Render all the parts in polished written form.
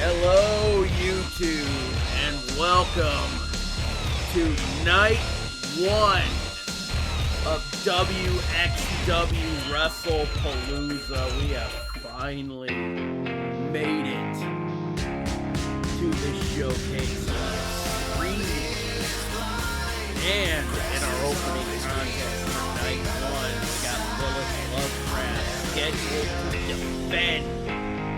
Hello, YouTube, and welcome to night one of WXW WrestlePalooza. We have finally made it to the showcase and in our opening contest for night one, we got Lilith Lovecraft scheduled to defend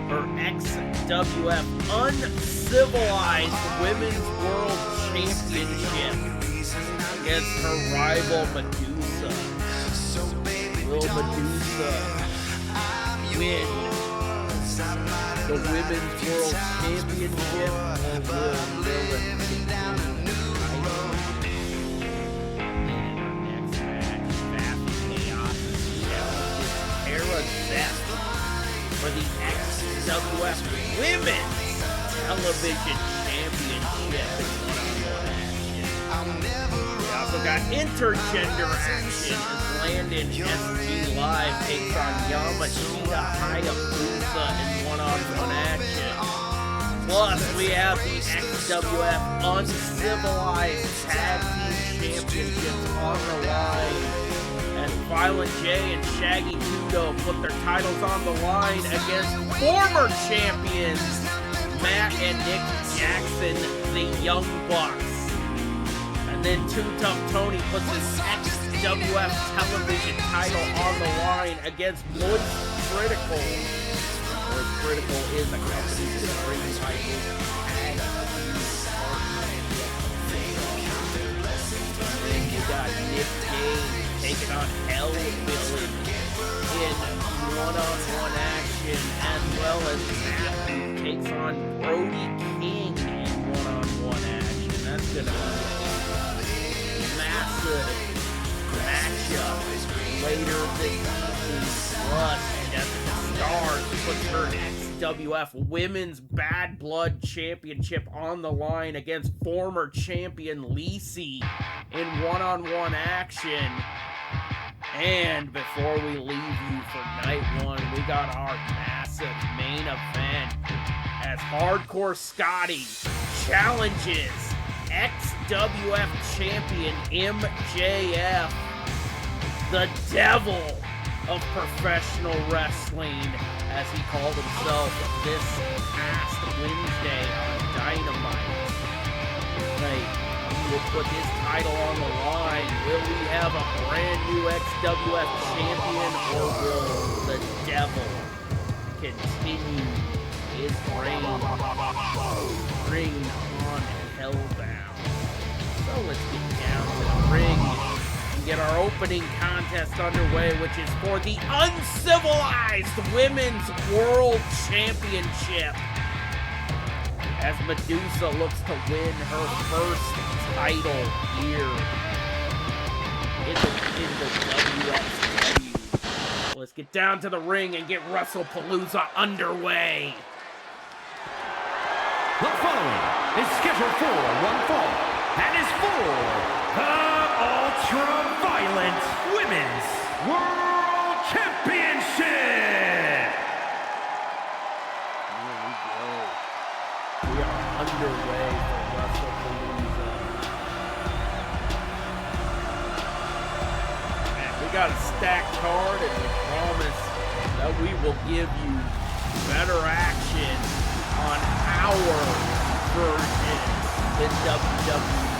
her XWF Uncivilized Women's World Championship against her rival Medusa. Will Medusa win the Women's World Championship, or will Lilith continue the title? And in our next match, Fast Chaos challenges Tara Zeth for the XWF Women's Television Championship in one-on-one action. We also got intergender action as Landon SG Live takes on Yamashita Hayabusa in one-on-one action. Plus, we have the XWF Uncivilized Tag Team Championships on the line as Violent J and Shaggy Kudo put their titles on the line against former champions Matt and Nick Jackson, the Young Bucks. And then Too Tough Tony puts his XWF television title on the line against Moist Critical. Moist Critical is a company that brings titles tag team. You got Nick Gage taking on Hellbilly in one-on-one action, as well as Matthew takes on Brody King in one-on-one action. That's going to be a massive matchup later this evening. Plus, Jessica Stars puts her XWF Women's Bad Blood Championship on the line against former champion Lacey in one-on-one action. And before we leave you for night one, we got our massive main event as Hardcore Scotty challenges XWF champion MJF, the devil of professional wrestling, as he called himself this past Wednesday on Dynamite. He will put his title on the line. Will we have a brand new XWF champion, or will the devil continue his reign on Hellbound? So let's get down to the ring and get our opening contest underway, which is for the Uncivilized Women's World Championship, as Medusa looks to win her first title here in the WXW. Let's get down to the ring and get WrestlePalooza underway. The following is scheduled for one fall and is for the Ultra-Violent Women's World Championship. Here we go. We are underway for WrestlePalooza. And we got a stacked card, and we promise that we will give you better action on our version than WWE.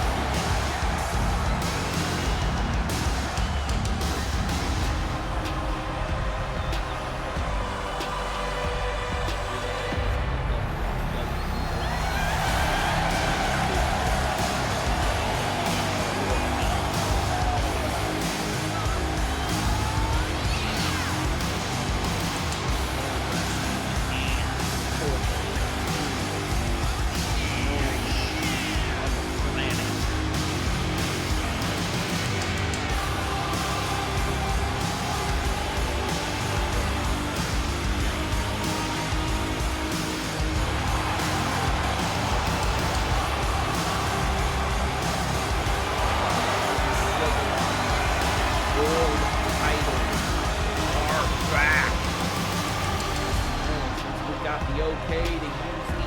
okay to use the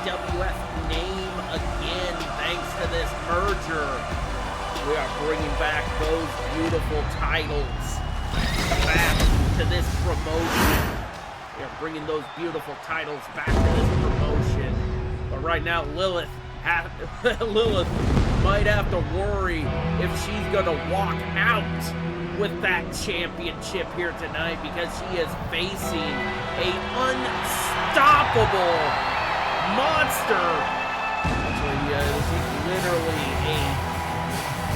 XWF name again thanks to this merger. We are bringing back those beautiful titles back to this promotion. We are bringing those beautiful titles back to this promotion. But right now, Lilith might have to worry if she's going to walk out with that championship here tonight, because she is facing a unstoppable monster. She's literally a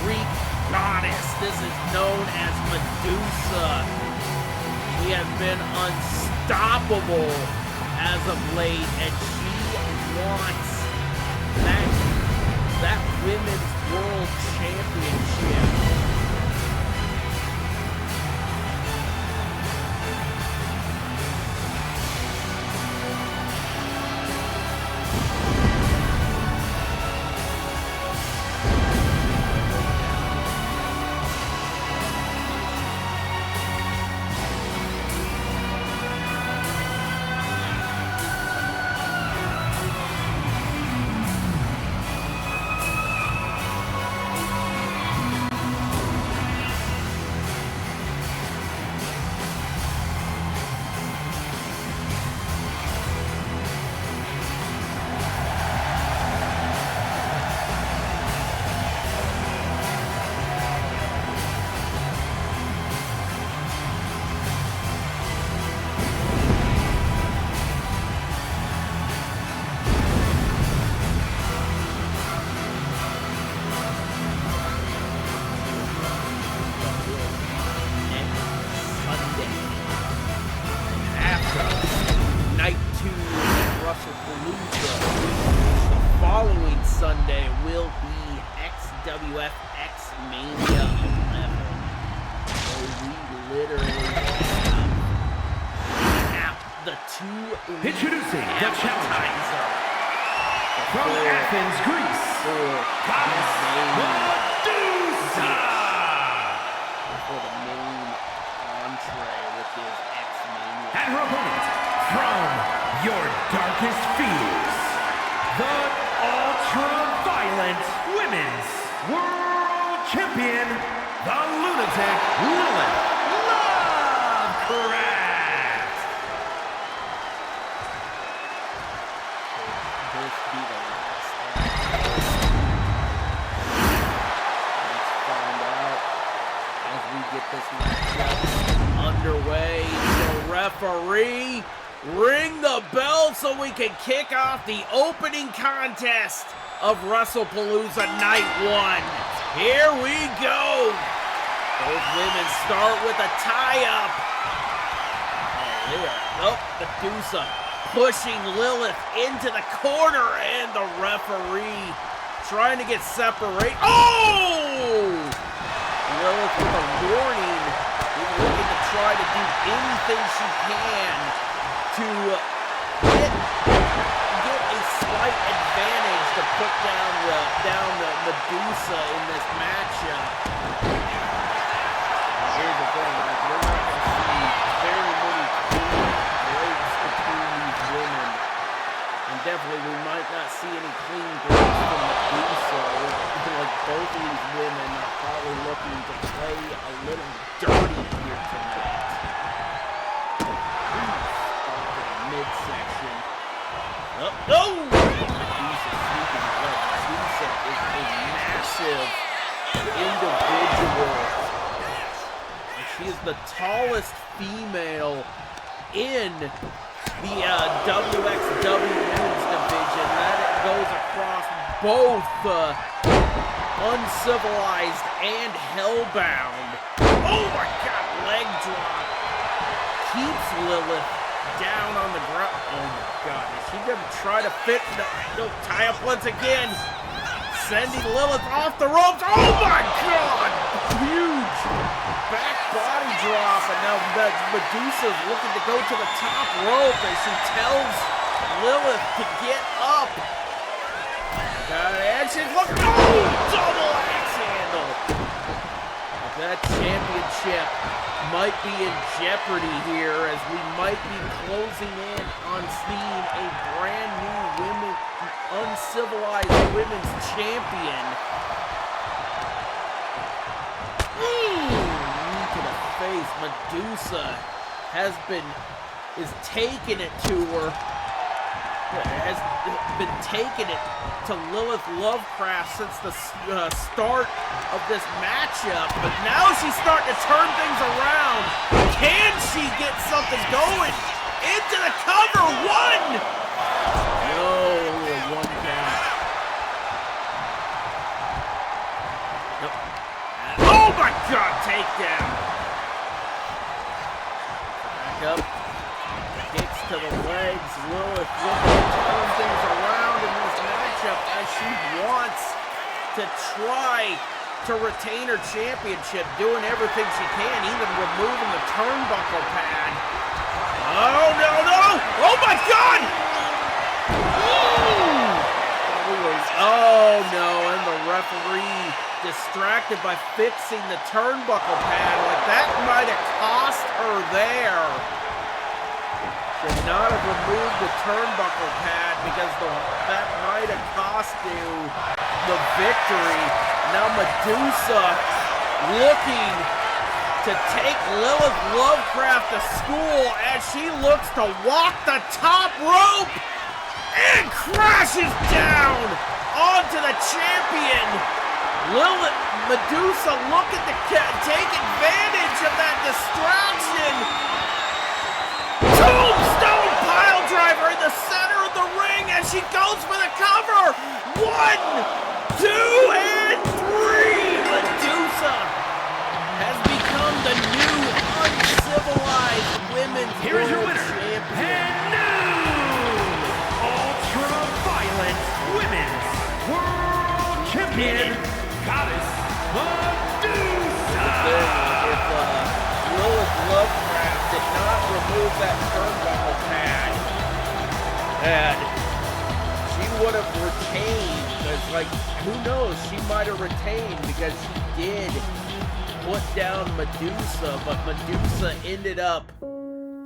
Greek goddess. This is known as Medusa. She has been unstoppable as of late, and she wants that Women's World Championship. The following Sunday will be XWF X-Mania 11. So we literally have the two introducing the challenger from Athens, Greece, for Medusa. For the main entree, which is X-Mania. And her opponent from your darkest fears, the ultra-violent Women's World Champion, the lunatic Lilith Lovecraft. Could this be the last time? Let's find out as we get this matchup underway. The referee, ring the bell so we can kick off the opening contest of WrestlePalooza Night 1. Here we go. Both women start with a tie-up. Medusa pushing Lilith into the corner, and the referee trying to get separate. Oh! Lilith with a warning. She's looking to try to do anything she can to get a slight advantage to put down the Medusa in this matchup. Here's the thing, we're not going to see very many clean breaks between these women, and definitely we might not see any clean breaks from Medusa. Like both of these women are probably looking to play a little dirty here tonight. Midsection. No! Medusa sweeping blood. Medusa is a massive individual. And she is the tallest female in the WXW Women's Division. That goes across both Uncivilized and Hellbound. Oh my God! Leg drop. Keeps Lilith down on the ground. Oh my God, is she gonna try to fit? No, tie up once again. Sending Lilith off the ropes. Oh my God! Huge back body drop, and now Medusa's looking to go to the top rope as she tells Lilith to get up. And she's looking. Oh, double axe handle. That championship might be in jeopardy here, as we might be closing in on seeing a brand new uncivilized women's champion. Knee to the face. Medusa is taking it to her. Has been taking it to Lilith Lovecraft since the start of this matchup, but now she's starting to turn things around. Can she get something going? Into the cover, one! No, only a one count. Nope. Oh my God, takedown. Back up. Kicks to the legs. Lilith looking to turn things around in this matchup as she wants to try to retain her championship, doing everything she can, even removing the turnbuckle pad. Oh, no! Oh, my God! Oh, no, and the referee distracted by fixing the turnbuckle pad. Like, that might have cost her there. Should not have removed the turnbuckle pad because that might have cost you the victory. Now Medusa looking to take Lilith Lovecraft to school as she looks to walk the top rope and crashes down onto the champion. Medusa looking to take advantage of that distraction. Tombstone pile driver in the center of the ring as she goes for the cover. 1, 2, and 3. Medusa has become the new uncivilized women's Here is your world winner, champion. and new ultra-violent women's world champion, Goddess Medusa. If Lilith Lovecraft did not remove that turnbuckle pad, and she would have retained, because, like, who knows, she might have retained because she did put down Medusa, but Medusa ended up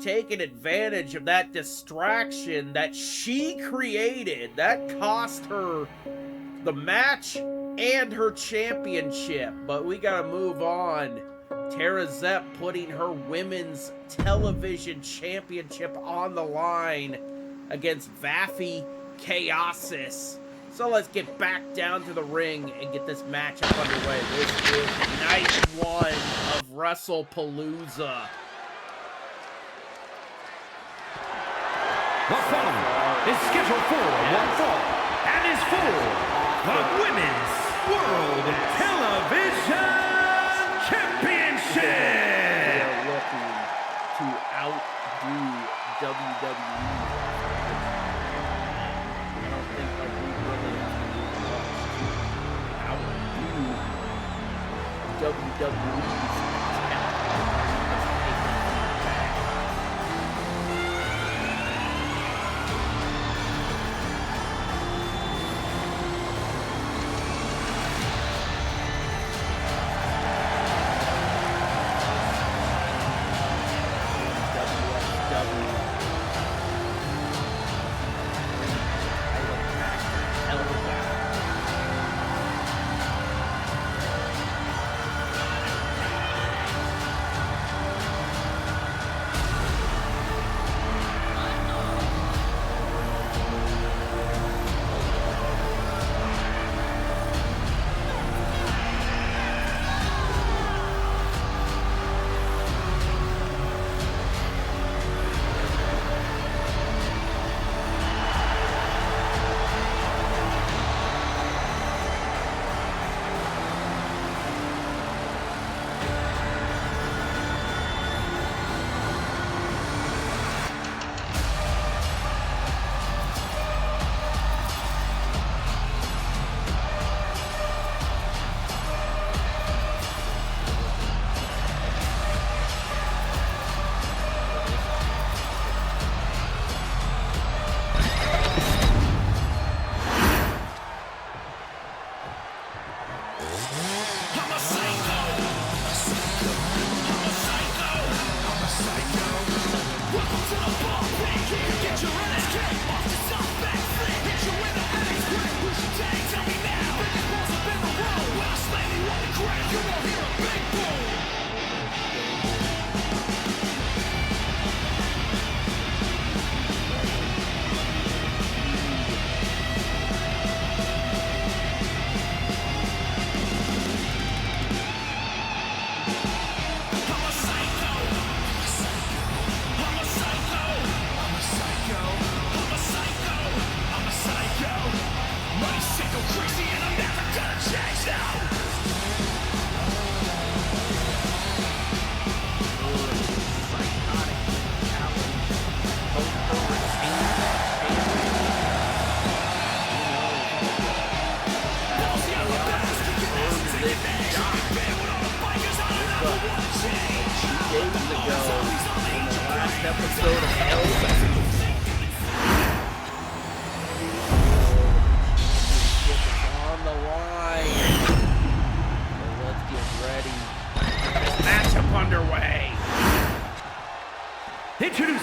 taking advantage of that distraction that she created. That cost her the match and her championship, but we gotta move on. Tara Zepp putting her women's television championship on the line against Vaffy Chaosis. So let's get back down to the ring and get this matchup underway. This is night 1 of WrestlePalooza. The following is scheduled for one fall and is for the Women's World Television Championship. They are looking to outdo WWE. I don't think like we really outdo WWE's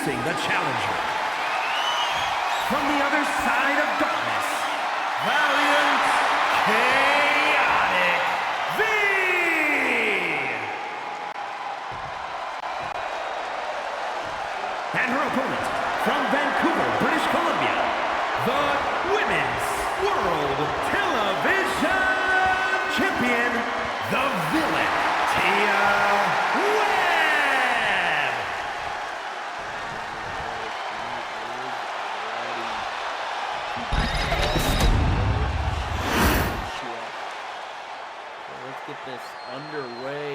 Introducing the challenger. From the other side of darkness, Valiant Chaotic V! And her opponent, from Vancouver, British Columbia, the Women's World Television Champion, the Villain, Tia Webb! Let's get this underway.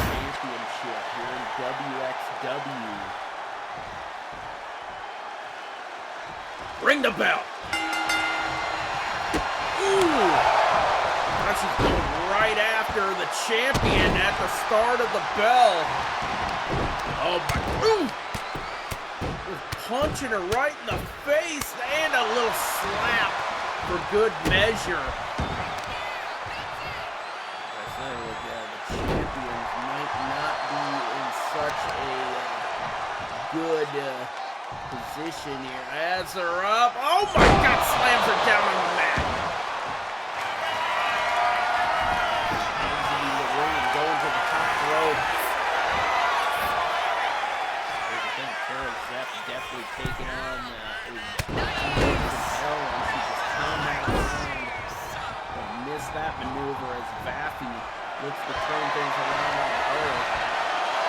Championship here in WXW. Ring the bell. Ooh. Now she's going right after the champion at the start of the bell. Oh my. Ooh. Just punching her right in the face and a little slap for good measure. The champions might not be in such a good position here. Adds her up. Oh my God! Slams her down on the mat. Exiting the ring and going to the top rope. I think Carol Zepp definitely taking on hell, and she just turned that around and missed that maneuver as Vaffy looks to turn things around on her.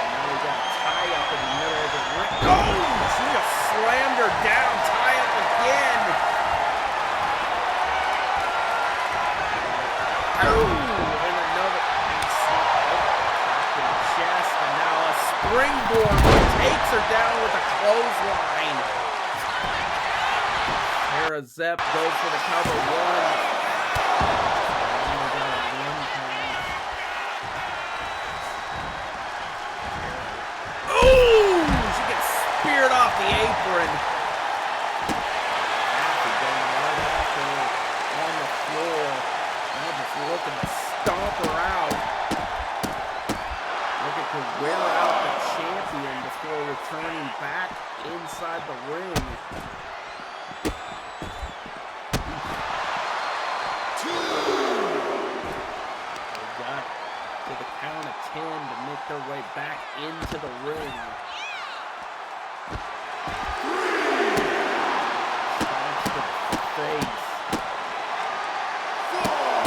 And now we got a tie up in the middle of the ring. Oh! She just slammed her down. Tie up again. Oh! And another to the chest. And now a springboard takes her down with a clothesline. Sarah Zepp goes for the cover. One. Speared off the apron. Going right after her on the floor. Now just looking to stomp her out. Looking to wear out the champion before returning back inside the ring. They got to the count of 10 to make their way back into the ring. Face.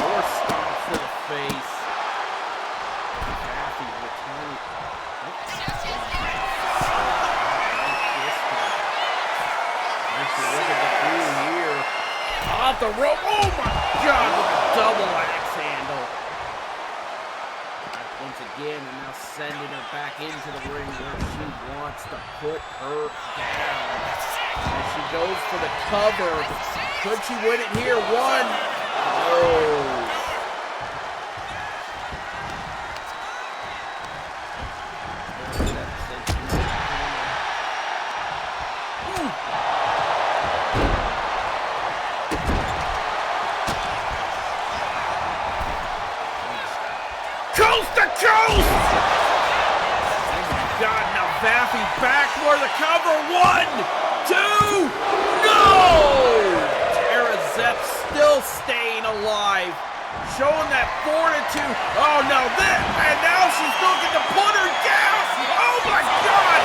More stomps to the face. Kathy returning. Look at the blue here. Off the rope. Oh my God! With a double axe handle. Once again, and now sending her back into the ring where she wants to put her down. And she goes for the cover. Could she win it here? One. No. Coast to coast! God, now Vaffy back for the cover. 1, 2, no! Tara Zepp still staying alive, showing that fortitude. Oh no, and now she's looking to put her down. Oh my God!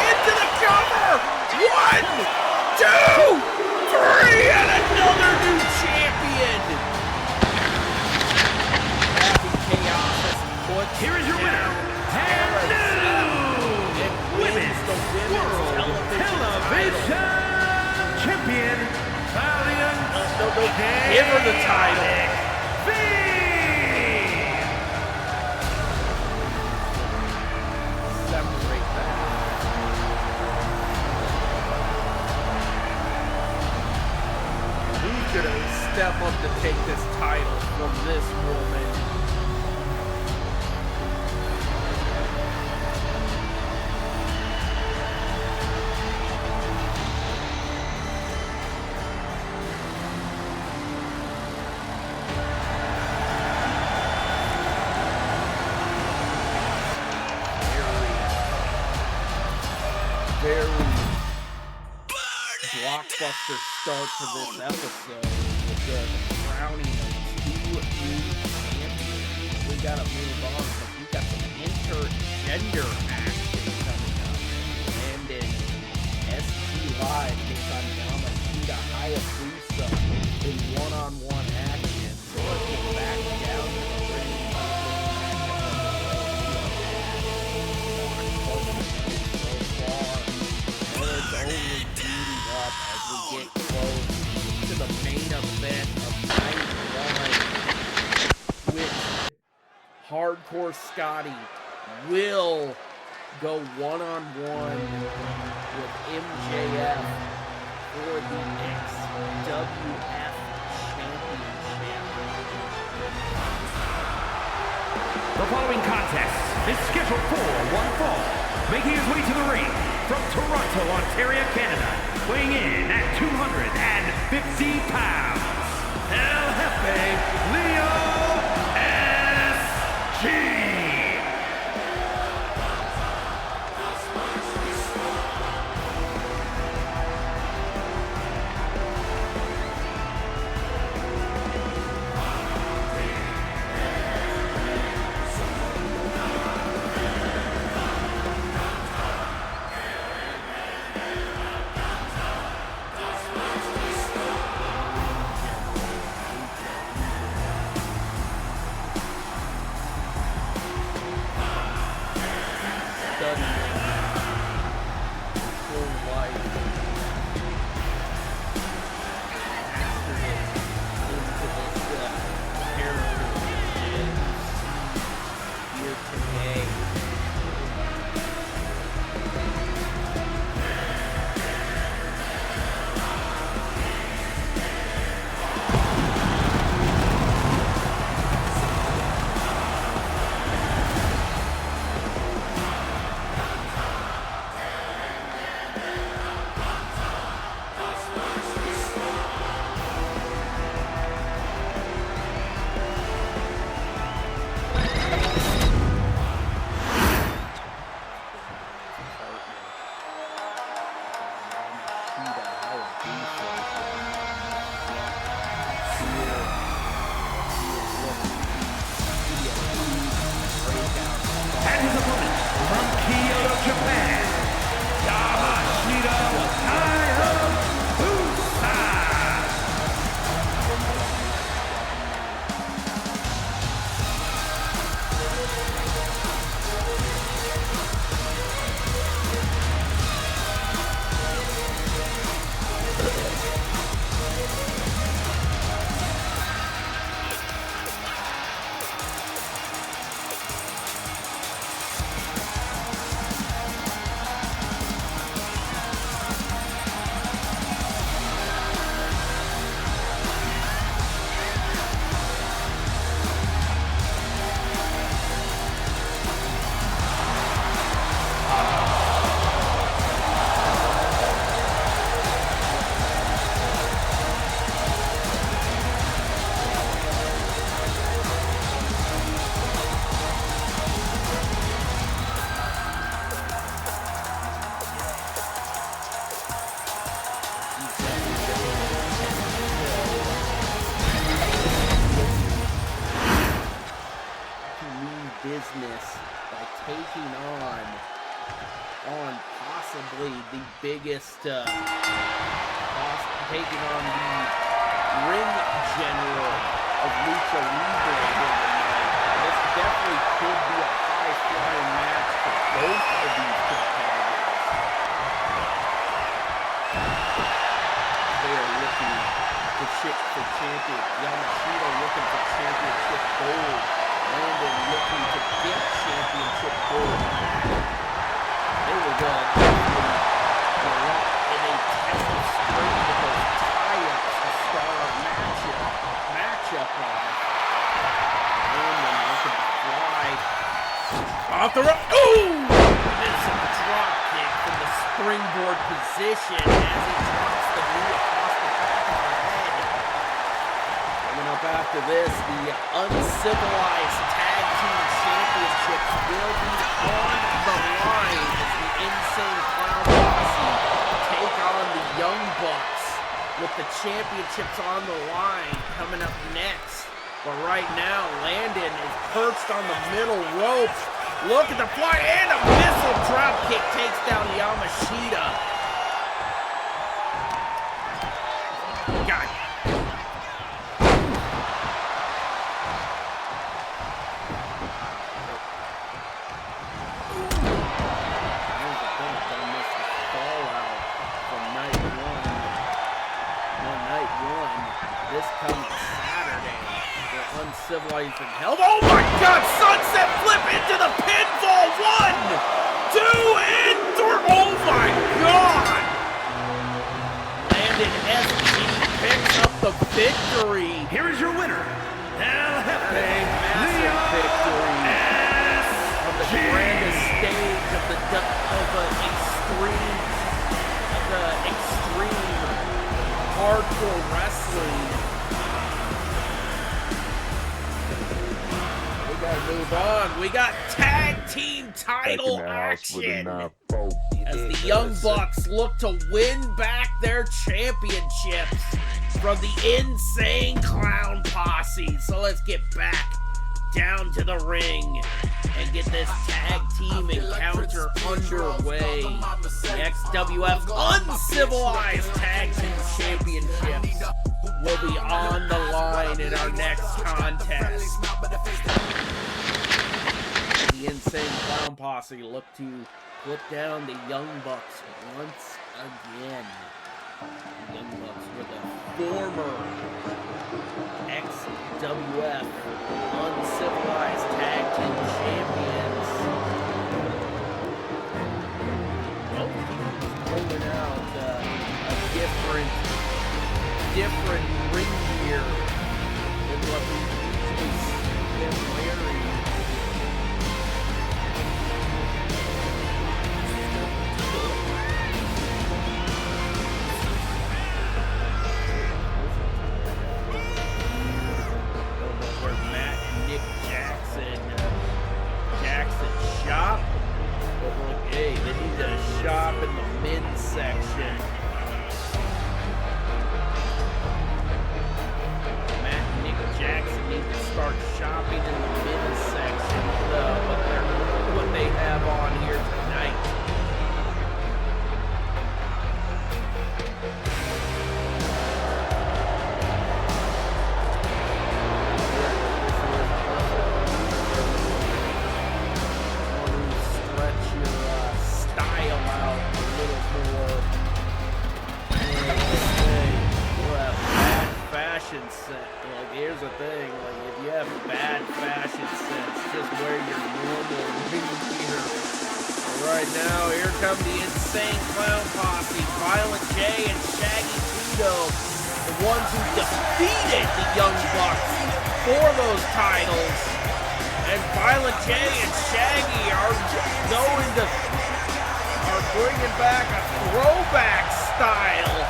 Into the cover. 1, 2, 3, and another new champion. Here is your winner, and new Women's World Television Champion, Valiant Give her the title. V! Separate that. Who's gonna step up to take this title from this woman? blockbuster start to this episode with the crowning of two new champions. We gotta move on because we got some intergender action coming up. Landon ST Live takes on Yamashita Hayabusa in one-on-one action. So let's get back down to the ring. It's only heating up as we get close to the main event of night one, which Hardcore Scotty will go one-on-one with MJF for the XWF Championship. The following contest is scheduled for one fall. Making his way to the ring from Toronto, Ontario, Canada, weighing in at 250 pounds, El Jefe Leo S.G. Business by taking on possibly the biggest, taking on the ring general of Lucha Libre here tonight. This definitely could be a high-flying match for both of these competitors. They are looking for champion. Yamashita looking for championship gold. Landon looking to get championship gold. They were going in a test of strength with those tie-ups to start a matchup on. Landon looking to fly off the rope. Ooh! Missed a drop kick from the springboard position as he drops the knee across the back of her head. Coming up after this, the uncivilized tag team championships will be on the line as the Insane Clown Posse take on the Young Bucks. with the championships on the line coming up next. But right now, Landon is perched on the middle rope. Look at the fly and a missile drop kick takes down Yamashita. God. This comes Saturday. The Uncivilized in Hell. Oh my God! Sunset flip into the pinfall. 1, 2, and 3. Oh my God! Landon SG picks up the victory. Here is your winner, A massive victory on the grandest stage of the extreme hardcore wrestling. We gotta move on. We got tag team title action as the Young Bucks look to win back their championships from the Insane Clown Posse. So let's get back down to the ring and get this tag team encounter underway. The XWF Uncivilized Tag Team Championships will be on the line in our next contest. The Insane Clown Posse look to put down the Young Bucks once again. The Young Bucks were the former XWF Uncivilized Tag Team Champions. Both teams pulling out a different ring gear than what we usually see them wearing. Shop, but look, hey, they need to shop in the men's section. Matt and Nick Jackson need to start shopping in the men's section, what they have on here tonight. Like, here's the thing, like, if you have bad fashion sense, just wear your normal ring gear. Right now, here come the Insane Clown Posse, Violent J and Shaggy Tito, the ones who defeated the Young Bucks for those titles. And Violent J and Shaggy are bringing back a throwback style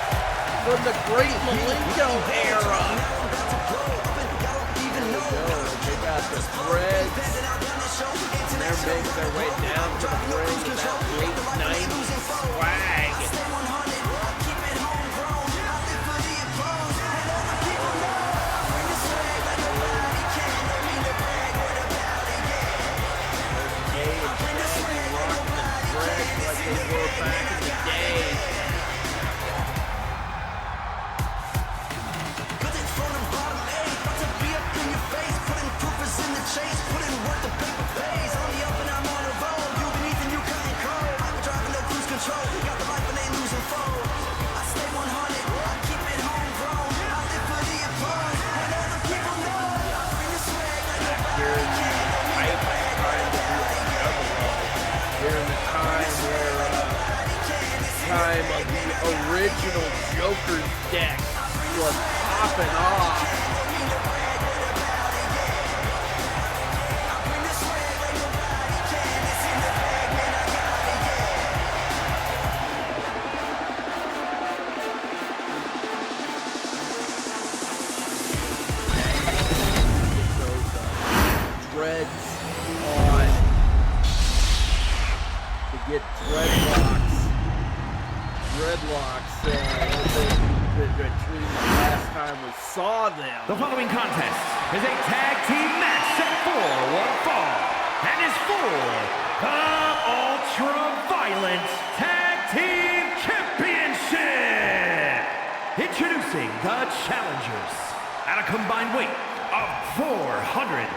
from the Great Malenko era. They got the threads, and they're making their way down to the ring with that late 90s swag. Jay and Shaggy rocking the threads like they were back in the day. Of the original Joker's deck was popping off. Dreads on to get dreadlocks. between the last time we saw them. The following contest is a tag team match set for one fall and is for the Ultra-Violent Tag Team Championship. Introducing the challengers at a combined weight of 410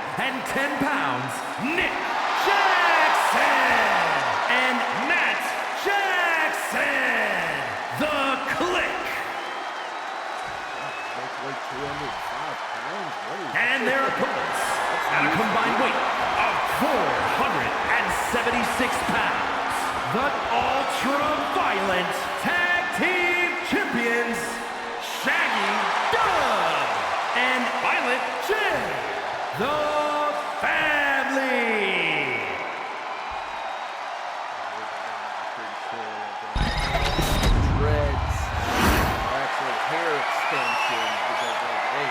pounds, Nick Jackson and Matt Jackson, the Click. And their opponents at a combined weight of 476 pounds, the Ultra-Violent Tag Team Champions, Shaggy Dub and Violent J, the family. Dreads, or actually hair extensions, because they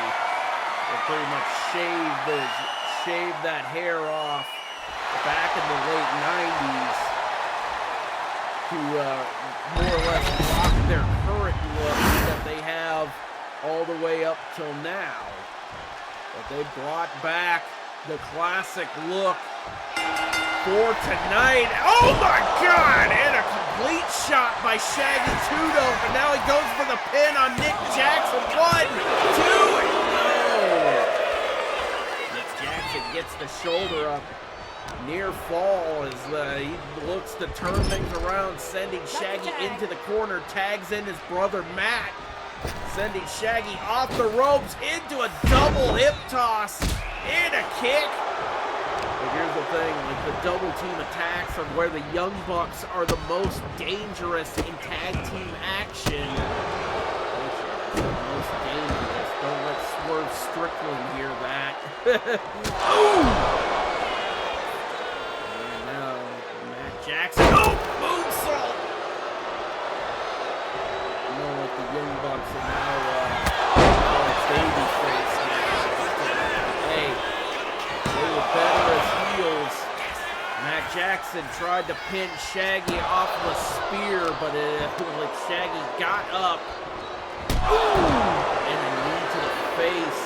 pretty much shaved that hair off back in the late 90s to more or less rock their current look that they have all the way up till now. But they brought back the classic look for tonight. Oh my God! And a complete shot by Shaggy Two-Dope, and now he goes for the pin on Nick Jackson. 1, 2, and no! Nick Jackson gets the shoulder up. Near fall as he looks to turn things around, sending Shaggy into the corner, tags in his brother Matt, sending Shaggy off the ropes into a double hip toss and a kick. But here's the thing, like the double team attacks are where the Young Bucks are the most dangerous in tag team action. The most dangerous. Don't let Swerve Strickland hear that. Ooh! Jackson, oh, moonsault! You know what, the Young Bucks are now, babyface now. Hey, they were better as heels. Matt Jackson tried to pin Shaggy off of a spear, but like Shaggy got up. Ooh! And a knee to the face.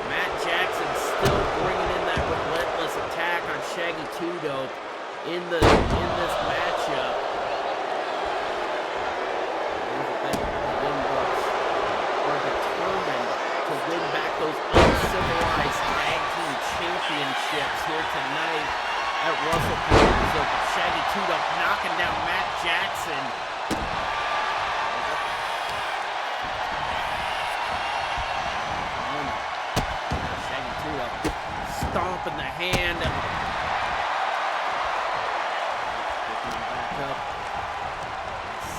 Matt Jackson still bringing in that relentless attack on Shaggy Two-Dope. In this matchup, the Young Bucks are determined to win back those uncivilized tag team championships here tonight at WrestlePalooza. Shaggy Two-Dope knocking down Matt Jackson. Shaggy Two-Dope stomping the hand. Up,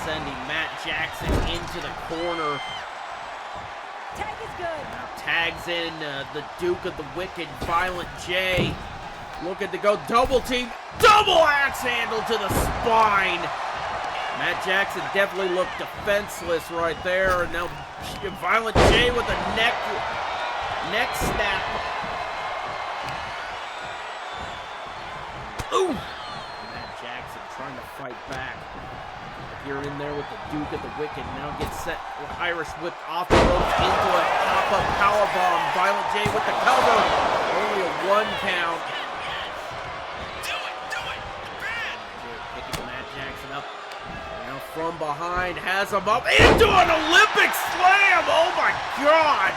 sending Matt Jackson into the corner. Tag is good. Now tags in the Duke of the Wicked, Violent J. Looking to go double team, double axe handle to the spine. Matt Jackson definitely looked defenseless right there. And now Violent J with a neck snap. Ooh! Trying to fight back. You're in there with the Duke of the Wicked. Now gets set with Irish whip off the ropes into a pop-up powerbomb. Violent J with the cover. Only a 1 count. Do it, man! Picking Matt Jackson up. Now from behind, has him up into an Olympic slam. Oh my God!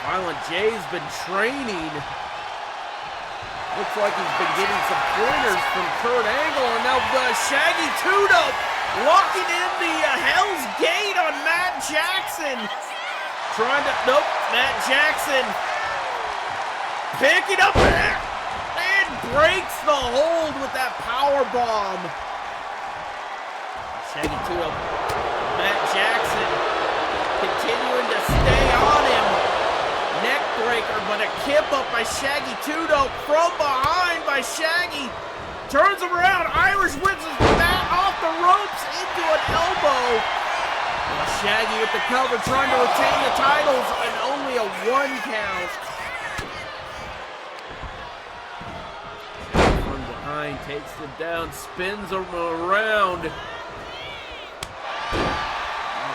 Violent J's been training. Looks like he's been getting some pointers from Kurt Angle, and now Shaggy Two-Dope locking in the Hell's Gate on Matt Jackson. Trying to, nope, Matt Jackson picking up and breaks the hold with that power bomb. Shaggy Two-Dope, Matt Jackson continuing to stay on him. Neck breaker, but a kip up by Shaggy Two-Dope from behind by Shaggy. Turns him around, Irish whips his bat off the ropes into an elbow. Now Shaggy with the cover trying to retain the titles and only a 1 count. From behind, takes him down, spins him around. Now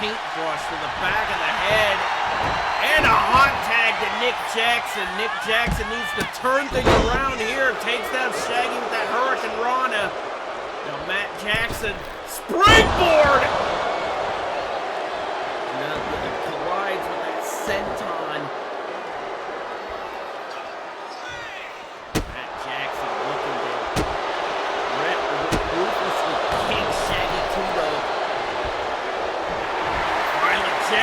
paintbrush to the back of the head. And a hot tag to Nick Jackson. Nick Jackson needs to turn things around here. Takes down Shaggy with that Hurricane Rana. Now Matt Jackson, springboard! Now it collides with that senton. Matt Jackson looking to ruthlessly kick Shaggy Kudo. Violent J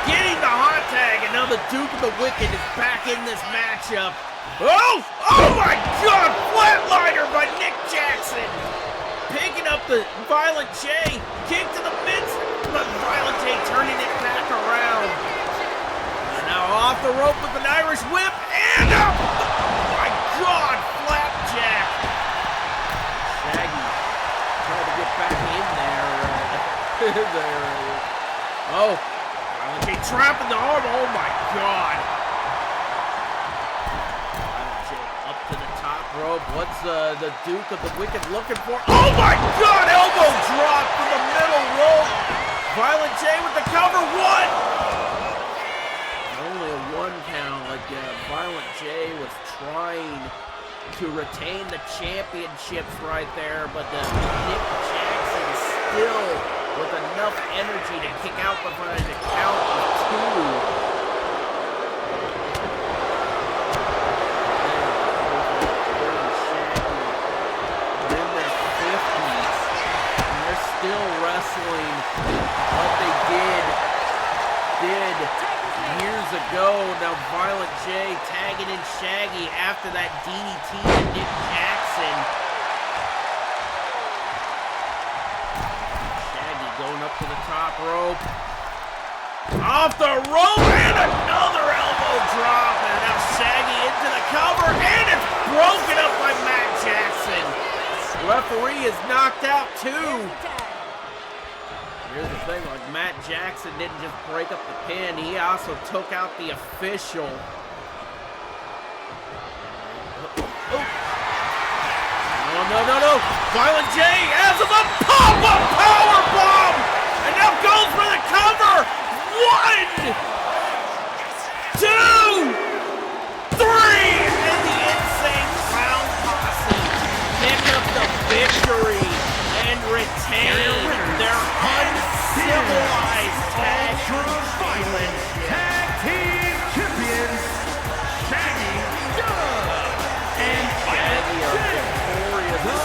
getting the hot tag, and now the Duke of the Wicked is back in this matchup. Oh my God! Flatliner by Nick Jackson! Picking up the Violent J, kick to the midst, but Violent J turning it back around. And now off the rope with an Irish whip, and oh my God! Flapjack! Shaggy trying to get back in there. Oh! Violent J trapping the arm, oh my God! Rope. What's the Duke of the Wicked looking for? Oh my God! Elbow drop from the middle rope. Violent J with the cover. One. Only a 1 count. Like Violent J was trying to retain the championships right there, but Nick Jackson still with enough energy to kick out behind the count of 2. Still wrestling what they did years ago. Now Violent J tagging in Shaggy after that DDT to Nick Jackson. Shaggy going up to the top rope. Off the rope and another elbow drop. And now Shaggy into the cover and it's broken up by Matt Jackson. Referee is knocked out too. Here's the thing, like Matt Jackson didn't just break up the pin, he also took out the official. No. Violent J has him up, pop-up power bomb! And now goes for the cover! 1, 2, 3! And the Insane Clown Posse pick up the victory and retain their uncivilized tag team champions, Shaggy and Shaggy are victorious with a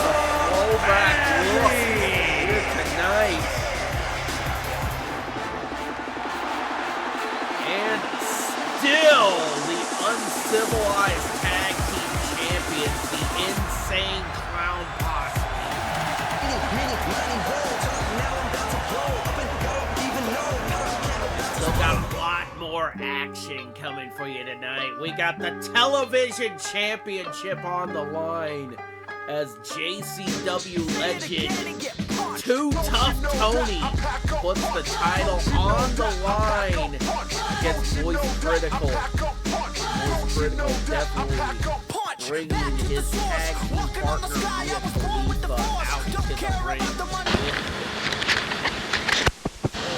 throwback look here tonight. And still the uncivilized tag team champions, the Insane Clown Posse. Still got a lot more action coming for you tonight. We got the television championship on the line as JCW legend Too Tough Tony puts the title on the line against Voice Critical. Voice Critical definitely bringing his tag team partner Mia Khalifa out to the ring.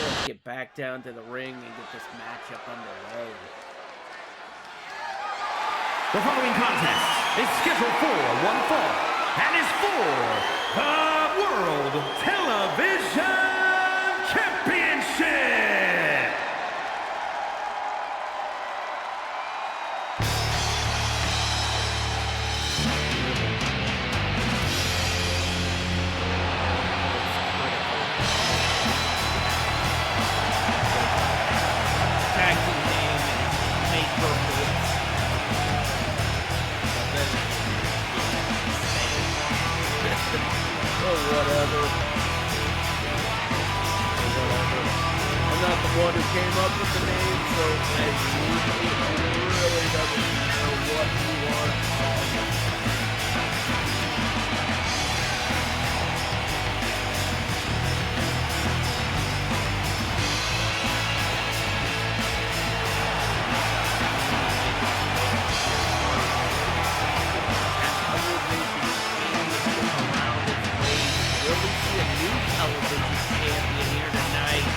Let's get back down to the ring and get this matchup underway. The following contest is scheduled for one fall and is for the World Television Championship. Tag team name made purple. Or whatever. I'm not the one who came up with the name, so it really doesn't matter what you want. Television champion here tonight.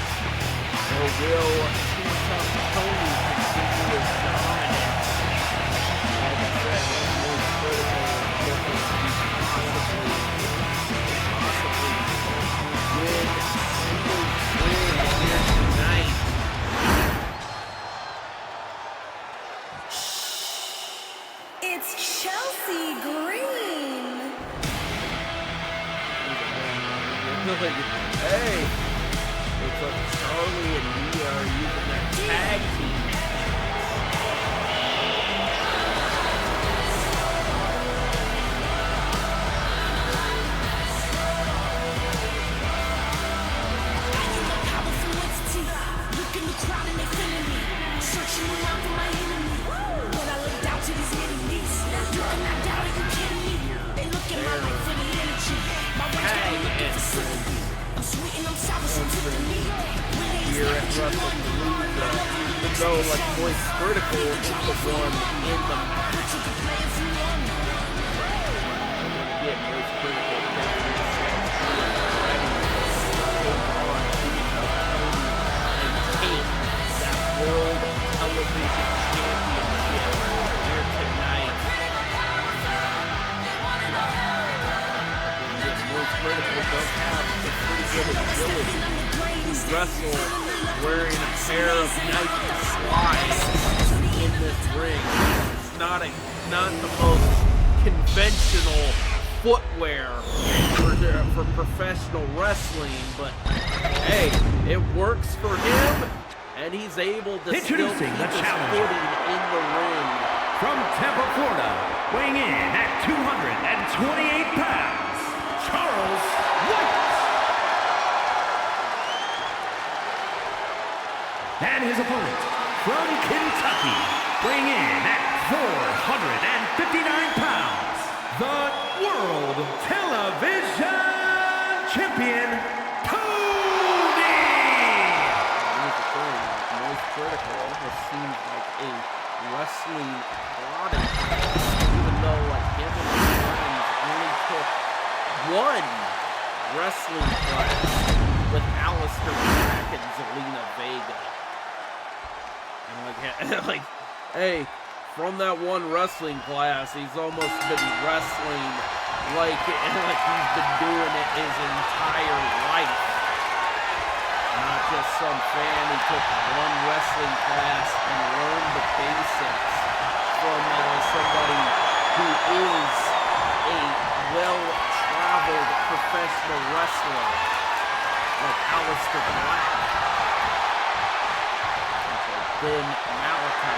it's Chelsea Green. Hey, looks like Charlie and Mia are using their tag team. Here at wrestlepalooza, even though like Moist Critical is the one in the match. Again, Moist Critical definitely ready to take on and take that World Television Championship here tonight. Again, Moist Critical does have a pretty good agility to wrestle wearing a pair of Nike slides in this ring. It's not the most conventional footwear for professional wrestling, but hey, it works for him, and he's able to still keep his footing in the ring. From Tampa, Florida, weighing in at 228 pounds, Charles White. And his opponent, from Kentucky, weighing in at 459 pounds, the World Television Champion, Tony! Here's the thing, Moist Critical almost seems like a wrestling prodigy, even though like him and his friends only took one wrestling class with Aleister Black and Zelina Vega. Like, hey, from that one wrestling class, he's almost been wrestling like he's been doing it his entire life. Not just some fan who took one wrestling class and learned the basics from somebody who is a well-traveled professional wrestler like Aleister Black. Then Malachi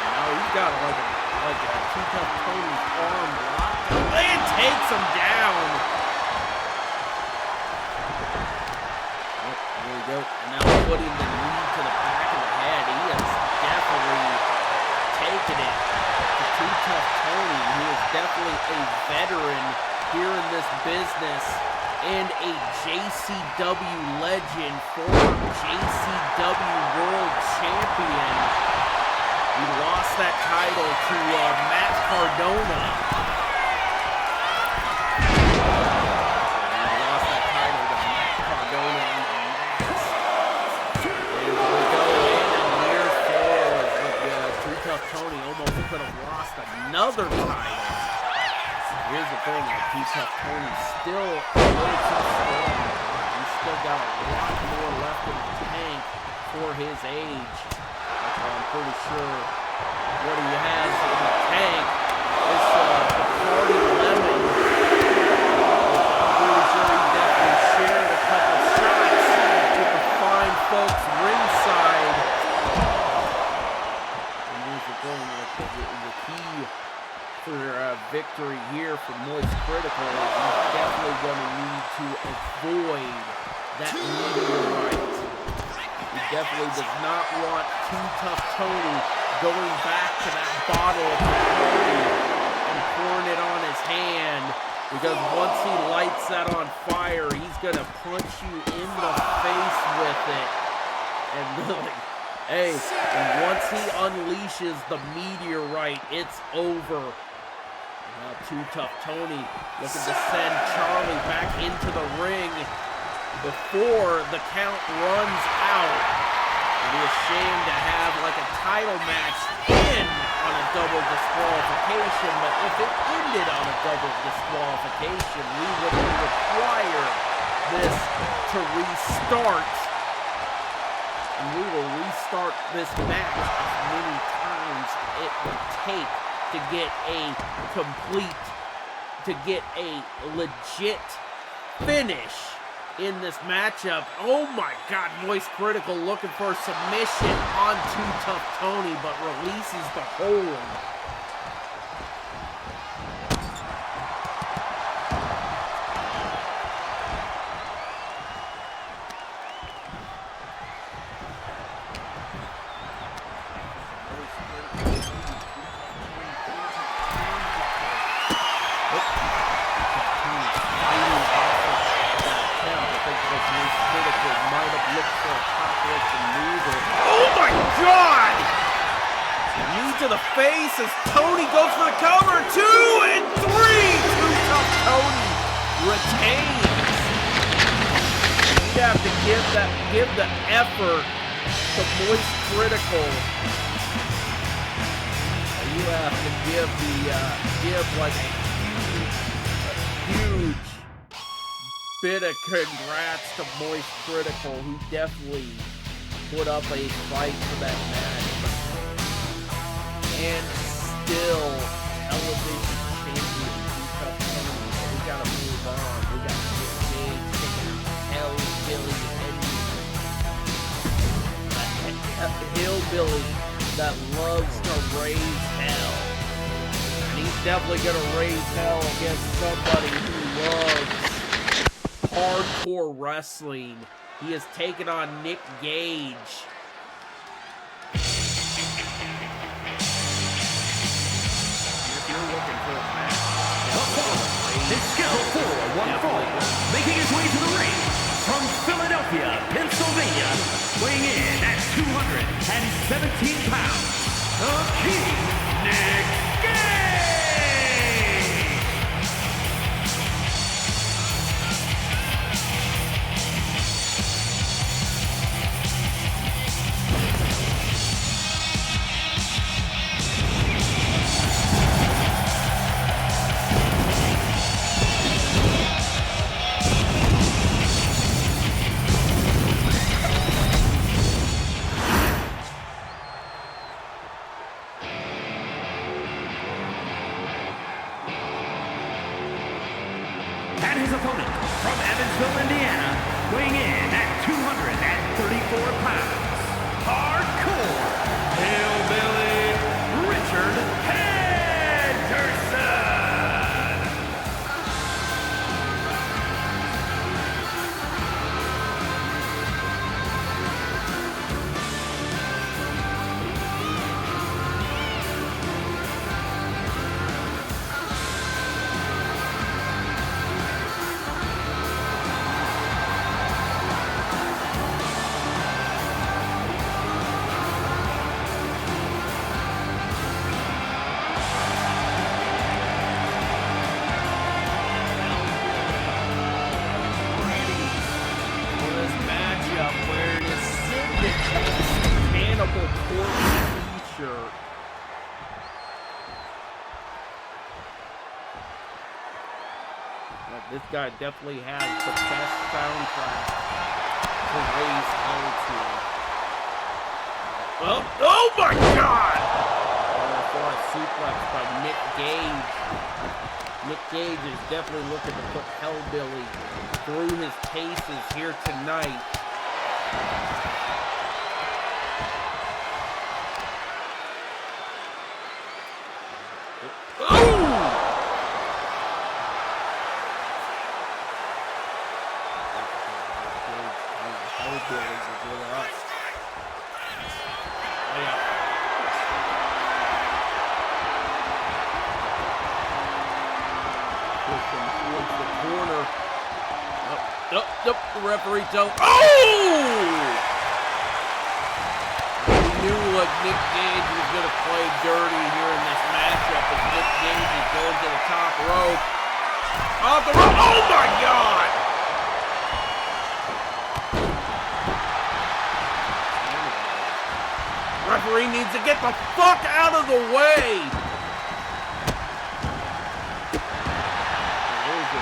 now he's got like a Too Tough Tony's arm locked and takes him down. Yep, there we go. And now putting the knee to the back of the head. He has definitely taken it to Too Tough Tony, who is definitely a veteran here in this business. And a JCW legend, former JCW World Champion. He lost that title to Matt Cardona. He lost that title to Matt Cardona in the match. There we go, and near falls with Too Tough Tony. Almost could have lost another title. Here's the thing, Too Tough Tony's still way too strong. He's still got a lot more left in the tank for his age. I'm pretty sure what he has in the tank is Party Lemon. I'm pretty sure he definitely shared a couple shots with the fine folks ringside. And here's the thing, the key for victory here for Moist Critical, he's definitely going to need to avoid that meteorite. He definitely does not want Too Tough Tony going back to that bottle of Bacardi and pouring it on his hand, because once he lights that on fire, he's going to punch you in the face with it. And hey, and once he unleashes the meteorite, it's over. Now Too Tough Tony looking to send Charlie back into the ring before the count runs out. It'd be a shame to have like a title match end on a double disqualification, but if it ended on a double disqualification, we would require this to restart. And we will restart this match as many times it would take. take to get a legit finish in this matchup. Oh my God, Moist Critical looking for a submission on Too Tough Tony, but releases the hold. Oh my God! Knee to the face as Tony goes for the cover. 2 and 3. Too Tough Tony retains. You have to give the effort to Moist Critical. You have to give like a huge bit of congrats to Moist Critical, who definitely put up a fight for that match. And still, television champion. We gotta move on. We got Nick Gage taking Hellbilly and Hillbilly that loves to raise hell. And he's definitely gonna raise hell against somebody who loves hardcore wrestling. He has taken on Nick Gage. If you're looking for a match, it's scheduled for one fall, making his way to the ring from Philadelphia, Pennsylvania, weighing in at 217 pounds, the King, Nick Gage! And his opponent from Evansville, Indiana, weighing in at 234 pounds, hardcore hillbilly Richard Henderson. T-shirt. But this guy definitely has the best soundtrack to raise hell to. Well, oh my God! For a suplex by Nick Gage. Nick Gage is definitely looking to put Hellbilly through his paces here tonight. Nope, the referee don't. Oh! We knew what Nick Gage was going to play dirty here in this matchup, as Nick Gage is going to the top rope. Off the rope. Oh my God! Referee needs to get the fuck out of the way!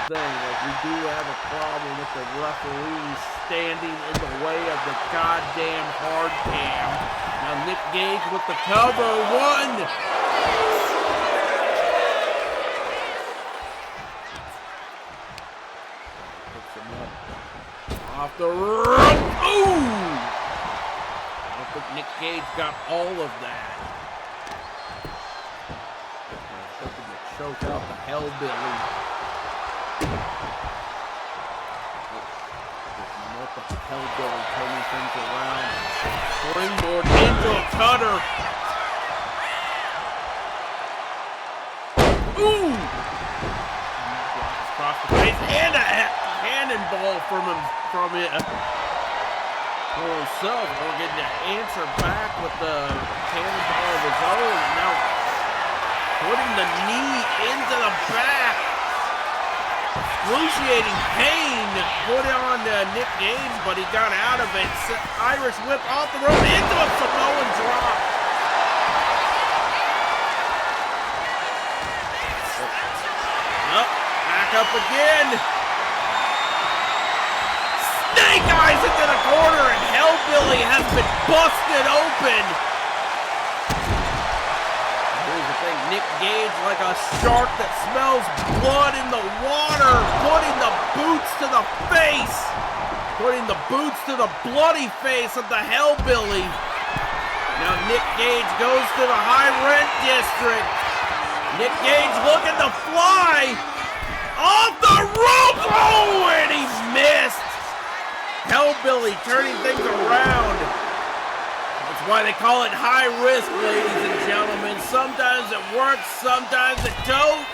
Thing, like, we do have a problem with the referees standing in the way of the goddamn hard cam. Now Nick Gage with the cover. 1, off the rope. Ooh! I don't think Nick Gage got all of that. Hoping to choke out the Hellbilly. The Hellbilly turning things around. Springboard into a cutter. Ooh! Across the face and a cannonball from it. For himself, we're getting to answer back with the cannonball of his own. And now putting the knee into the back. Excruciating pain put on Nick Gage, but he got out of it. Irish whip off the rope into a Samoan drop. Back up again. Snake eyes into the corner, and Hellbilly has been busted open. Here's the thing, Nick Gage, like a shark that smells blood in the water, putting the boots to the face. Putting the boots to the bloody face of the Hellbilly. Now Nick Gage goes to the high rent district. Nick Gage looking to fly. Off the rope! Oh, and he missed! Hellbilly turning things around. That's why they call it high risk, ladies and gentlemen. Sometimes it works, sometimes it don't.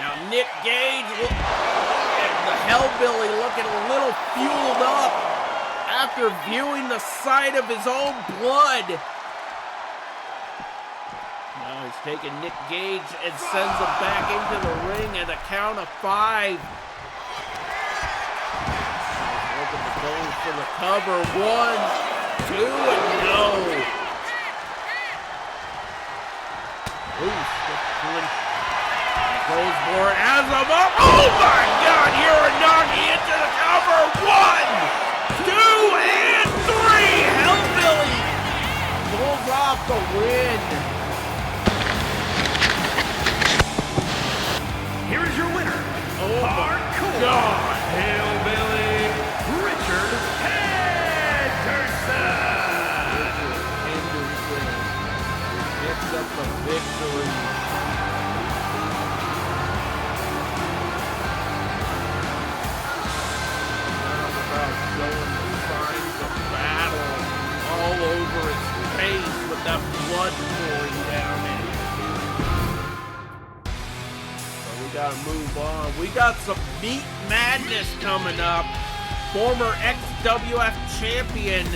Now Nick Gage, the Hellbilly, looking a little fueled up after viewing the sight of his own blood. Now he's taking Nick Gage and sends him back into the ring at a count of 5. Looking to go for the cover. 1, 2, and no. Ooh, goes for it as I'm up. Oh my God, Uranagi into the cover. 1, 2, and 3. Hellbilly pulls off the win. Here is your winner, Hardcore God. Hellbilly, Richard Henderson. Henderson picks up the victory. Roundabout showing the signs of battle all over its face with that blood pouring down it. We gotta move on. We got some Meat Madness coming up. Former ex-WF champion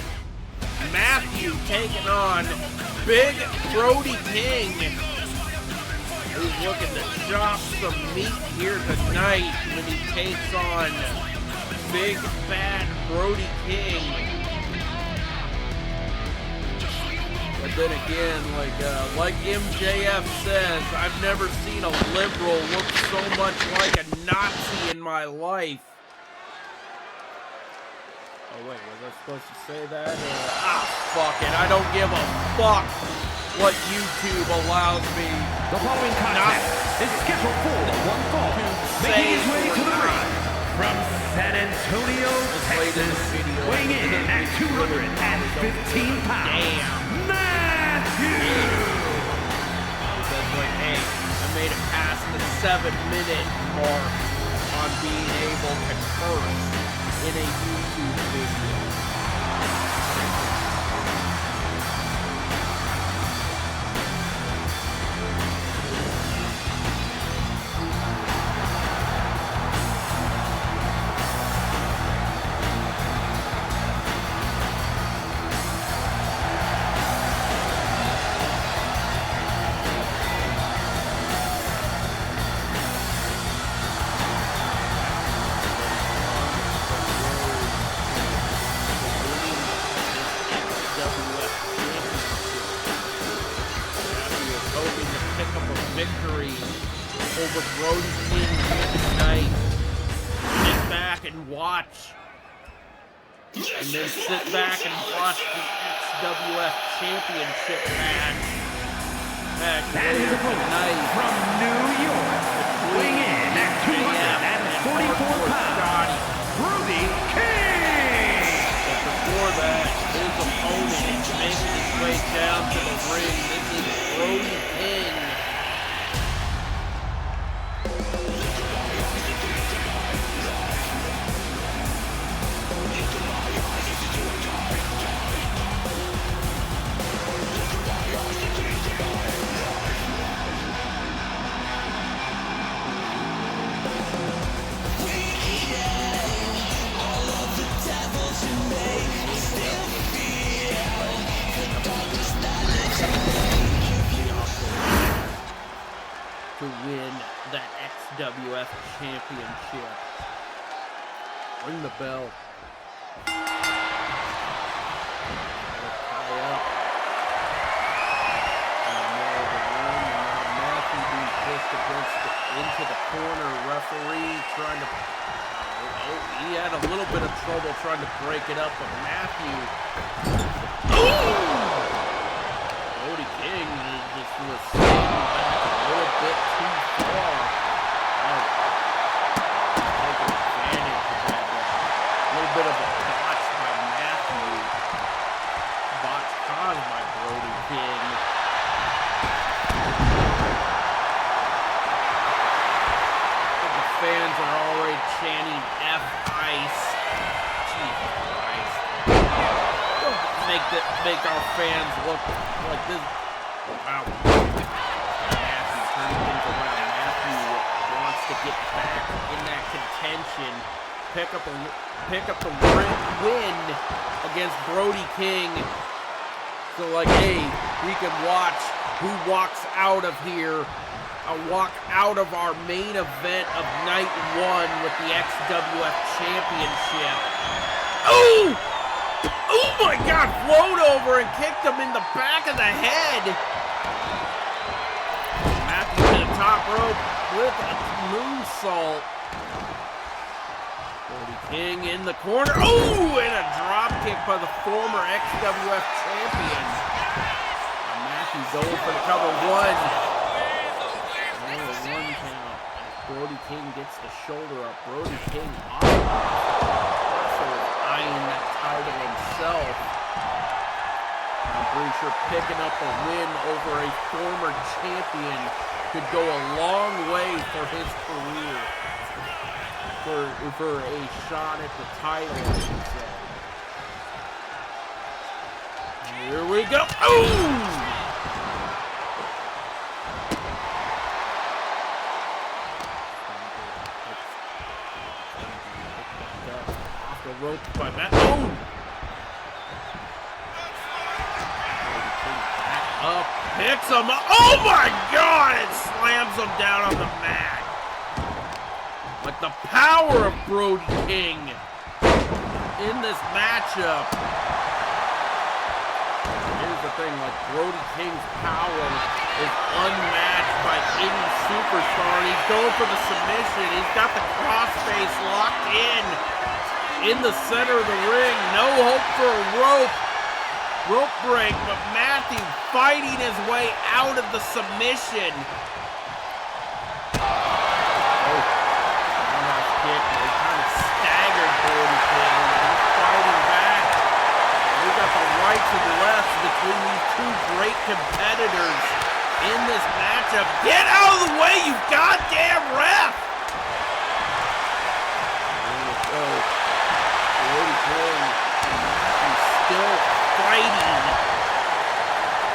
Matthew taking on Big Brody King. He's looking to chop some meat here tonight when he takes on Big Bad Brody King. But then again, like MJF says, I've never seen a liberal look so much like a Nazi in my life. Oh wait, was I supposed to say that? Fuck it, I don't give a fuck what YouTube allows me. The following contest is scheduled for one fall, making his way to the ring from San Antonio, Texas, weighing in at 215 pounds. Says like, hey, I made it past the 7-minute mark on being able to curse in a YouTube video. Victory over Brody King tonight. Sit back and watch. And then sit back and watch the ex-WF Championship match. Back later tonight. From New York, weighing in at 244 pounds, Brody King. way down to the ring. This is Brody King. To win that XWF championship. Ring the bell. Tie up. And now the ring, and now Matthew being pushed into the corner. Referee trying to. He had a little bit of trouble trying to break it up, but Matthew. Brody King just was standing back a little bit too far. Taking advantage of that. A little bit of a botch by Matthew. Botch caused by Brody King. The fans are already chanting F Ice. Jesus Christ. Make our fans look like this. Wow. Matthew turning things around. Matthew wants to get back in that contention. Pick up the win against Brody King. So like, hey, we can watch who walks out of here. Walk out of our main event of night one with the XWF Championship. Oh! Oh my God, float over and kicked him in the back of the head. Matthew to the top rope with a moonsault. Brody King in the corner. Oh, and a drop kick by the former XWF champion. And Matthew going for the cover. One count. Brody King gets the shoulder up. Brody King also eyeing that title himself. I'm pretty sure picking up a win over a former champion could go a long way for his career. For a shot at the title, I should say. Here we go. Oh! Rope by Matt. Oh! Back up, picks him up. Oh my God! It slams him down on the mat. Like the power of Brody King in this matchup. Here's the thing, like Brody King's power is unmatched by any superstar. And he's going for the submission. He's got the crossface locked in the center of the ring. No hope for a rope break, but Matthew fighting his way out of the submission. Oh, nice kick. They kind of staggered Brody King. He's fighting back. We got the rights and lefts between these two great competitors in this matchup. Get out of the way, you goddamn ref! Brody King is still fighting.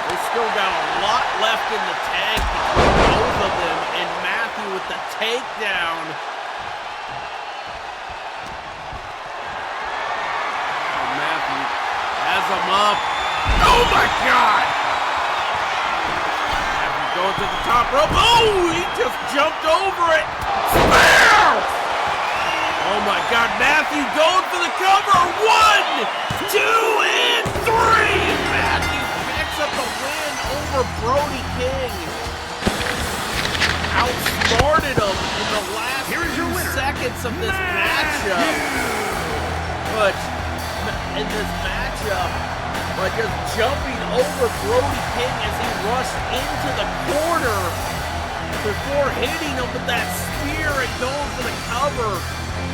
They still got a lot left in the tank between both of them, and Matthew with the takedown. And Matthew has him up. Oh my God! Matthew going to the top rope. Oh, he just jumped over it. Spear! Oh my God, Matthew going for the cover. 1, 2, and 3. Matthew picks up the win over Brody King. Outsmarted him in the last few seconds of this matchup. But in this matchup, by just jumping over Brody King as he rushed into the corner before hitting him with that spear and going for the cover.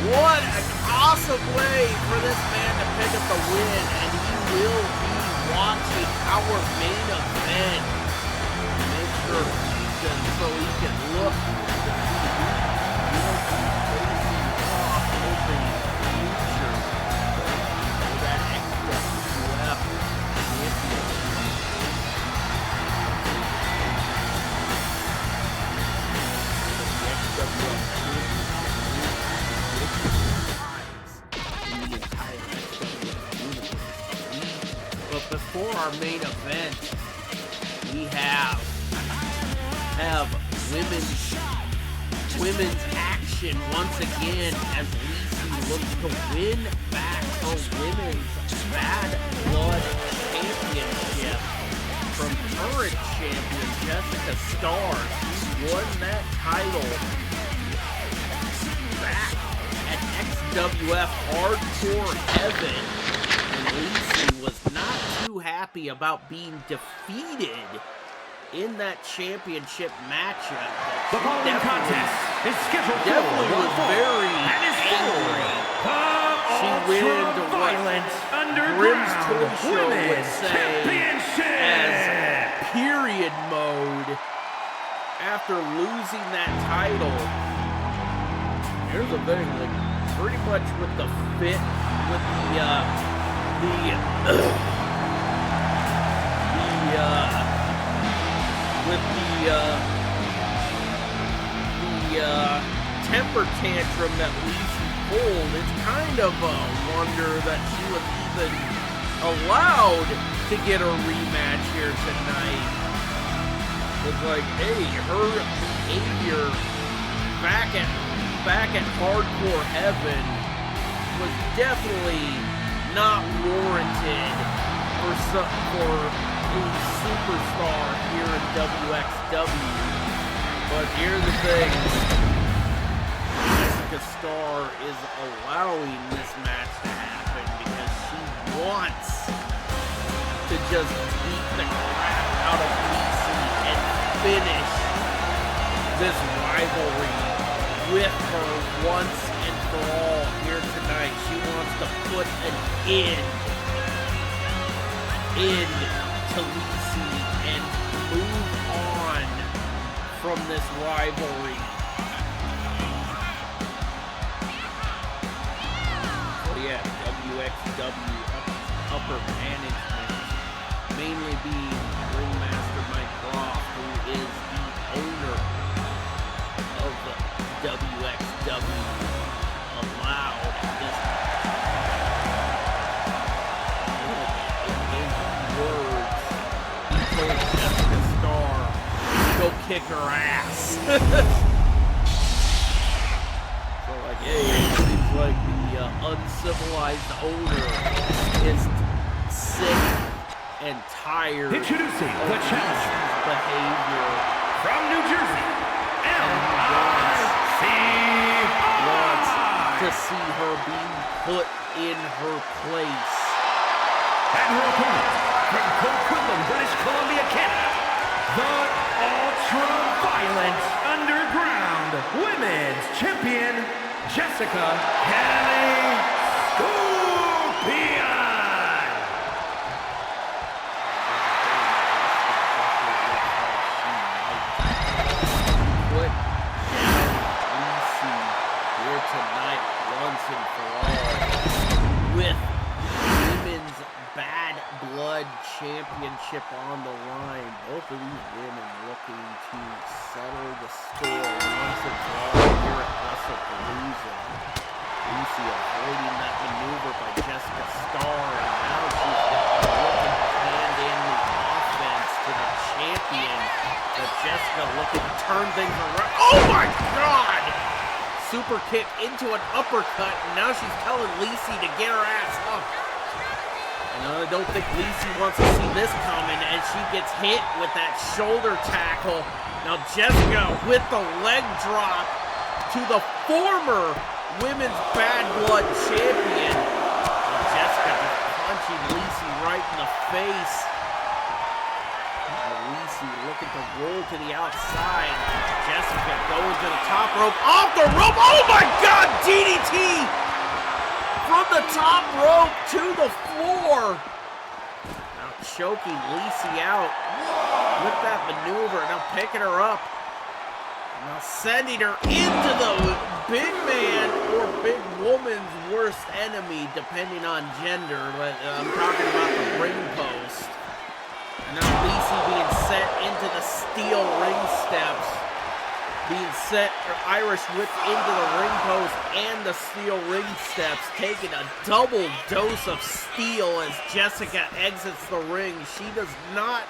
What an awesome way for this man to pick up the win, and he will be watching our main event. Make sure so he can look future for that XWF championship. But before our main event, we have women's action once again as Lisi looks to win back her women's Bad Blood Championship from current champion Jessica Starr. She won that title back at XWF Hardcore Heaven, and Lisi was not too happy about being defeated in that championship matchup. The following contest is scheduled for Definitely was very angry. She went to what Grimm's Toy Show would say as period mode after losing that title. Here's the thing, like pretty much with the fit, with the temper tantrum that Lisi pulled, it's kind of a wonder that she was even allowed to get a rematch here tonight. It's like, hey, her behavior back at Hardcore Heaven was definitely not warranted for a superstar here in WXW. But here's the thing, Jessica Starr is allowing this match to happen because she wants to just beat the crap out of Lisi and finish this rivalry with her once and for all here tonight. She wants to put an end to Lisi and move on from this rivalry. So yeah, WXW upper management, mainly being Ringmaster Mike Croft, who is the owner of WXW, allowed this Jessica Starr, go kick her ass. So like, hey, it seems like the uncivilized owner is sick and tired Introducing of the challenger behavior from New Jersey, wants to see her being put in her place. And her opponent from Coquitlam, British Columbia, Canada, the ultra-violent underground women's champion, Jessica Kelly Scorpion. Put down Lisi here tonight once and for all with women's Bad Blood Championship on the line. Both of these women looking to settle the score once and for all here at WrestlePalooza. Lisi avoiding that maneuver by Jessica Starr, and now she's looking to hand in the offense to the champion. But Jessica looking to turn things around. Oh my God! Super kick into an uppercut, and now she's telling Lisi to get her ass up. I don't think Lisi wants to see this coming, and she gets hit with that shoulder tackle. Now Jessica with the leg drop to the former women's Bad Blood champion. And Jessica just punching Lisi right in the face. Lisi looking to roll to the outside. Jessica going to the top rope, off the rope. Oh my God, DDT! From the top rope to the floor. Now choking Lacey out with that maneuver. Now picking her up. Now sending her into the big man or big woman's worst enemy, depending on gender. But I'm talking about the ring post. And now Lacey being set into the steel ring steps. Being set, Irish whipped into the ring post and the steel ring steps, taking a double dose of steel as Jessica exits the ring. She does not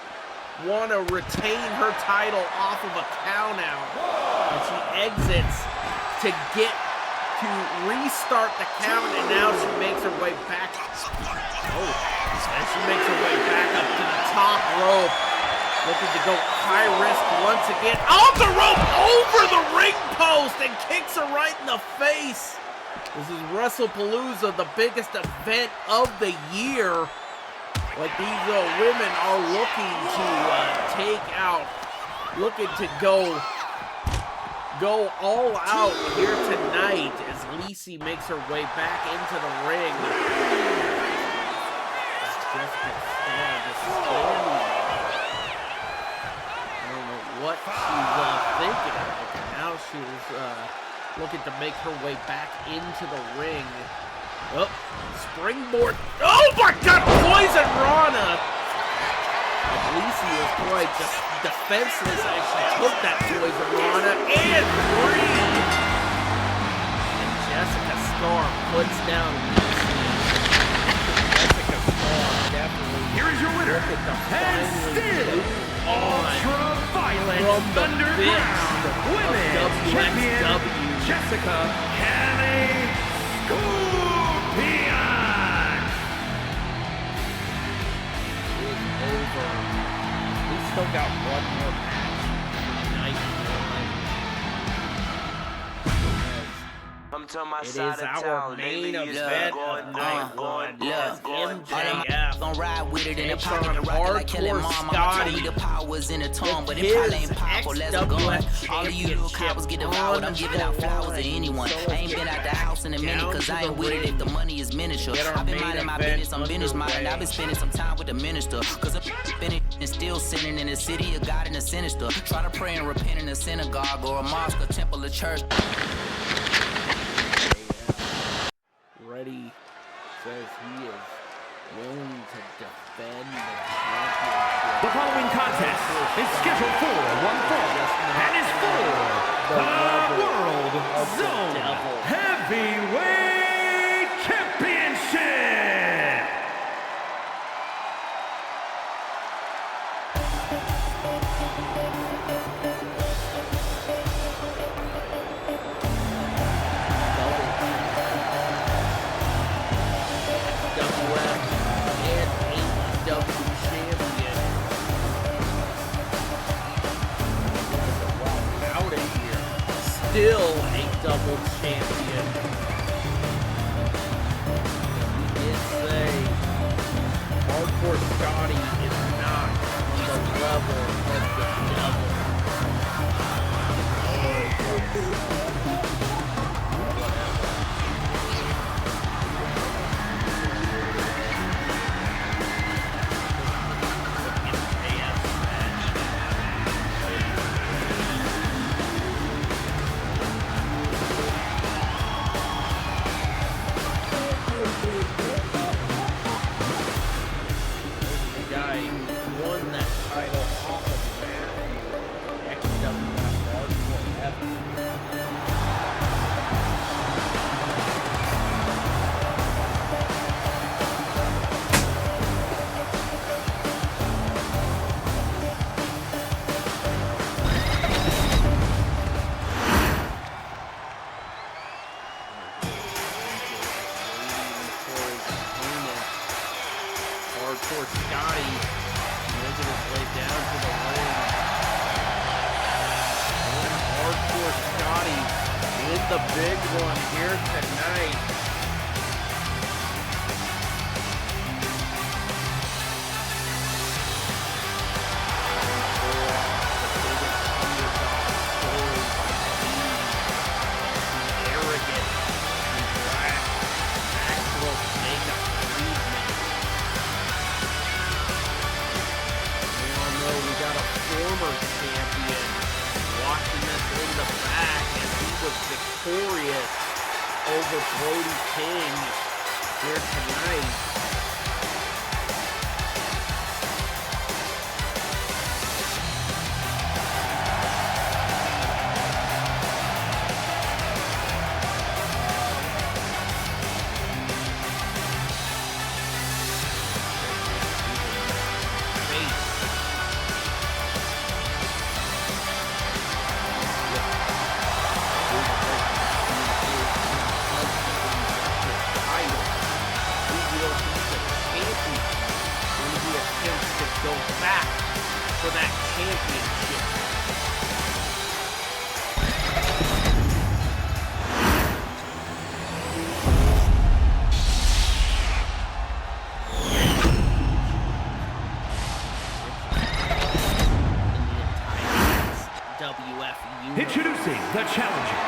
want to retain her title off of a countout, and she exits to restart the count, and now she makes her way back. And she makes her way back up to the top rope. Looking to go high risk once again. Off the rope, over the ring post, and kicks her right in the face. This is WrestlePalooza, the biggest event of the year. Like these women are looking to take out, looking to go all out here tonight as Lacey makes her way back into the ring. Jessica just standing. What she's thinking of. Now she's looking to make her way back into the ring. Oh, springboard. Oh my God, Poison Rana! Lacey was quite just defenseless as she took that Poison Rana and breathed. And Jessica Starr puts down Lacey. Jessica Starr definitely. Here is your winner, and still ultra-violent underground women's champion, Jessica Kelly Scorpion. It's over. We still got one more match. Night I'm to my It side is of our town. main Lately, event going, of night going, one. Yes, going, MJF. Gon' ride with it in the Takes pocket, on rock it like Kelly Hardcore Mama. Scotty Told me the power's in the tongue, but with it probably his ain't powerful. Let's go. XWF All of you little cowards get devoured. I'm giving out flowers to anyone. So I ain't been out the house in a minute, cause I ain't with it if the money is miniature. Get our I've been main minding my event business, I'm business minded. I've been spending some time with the minister, cause I'm spending and still sinning in the city of God and the sinister. Try to pray and repent in a synagogue or a mosque, a temple, a church. Ready says he is willing to defend the championship. The following contest is scheduled for one fall and is for the World Zone Heavyweight Championship. WF and AEW champion. Out of here. Still a double champion. He did say Hardcore Scotty is not the level of the devil. Guy won that title off of Matt. XWF Hardcore. Hardcore Scotty making his way down to the ring. And Hardcore Scotty win the big one here tonight. Arrogant and black Maxwell Jacob Friedman. victorious over Brody King here tonight. Go back for that championship. WF Union. Introducing the challenger